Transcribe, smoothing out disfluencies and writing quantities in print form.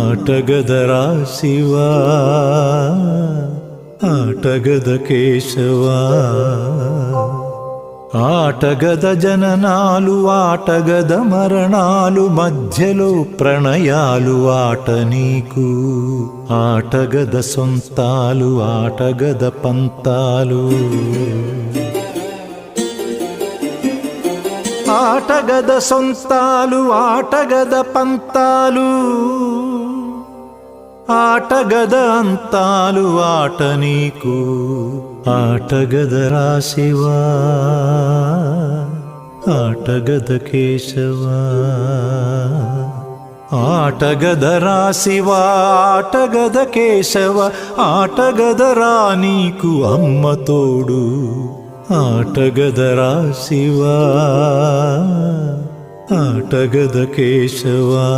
ఆటగదరా శివా ఆటగద కేశవా ఆటగద జననాలు ఆటగద మరణాలు మధ్యలో ప్రణయాలు ఆట నీకు ఆటగద సొంతాలు ఆటగద పంతాలు ఆటగద సొంతాలు ఆటగద పంతాలు ఆటగద అంతాలు ఆట నీకు ఆటగదరా శివా ఆటగద కేశవా ఆటగదరా శివా ఆటగద కేశవ ఆటగదరా నీకు అమ్మ తోడు ఆటగదరా శివా ఆటగద కేశవా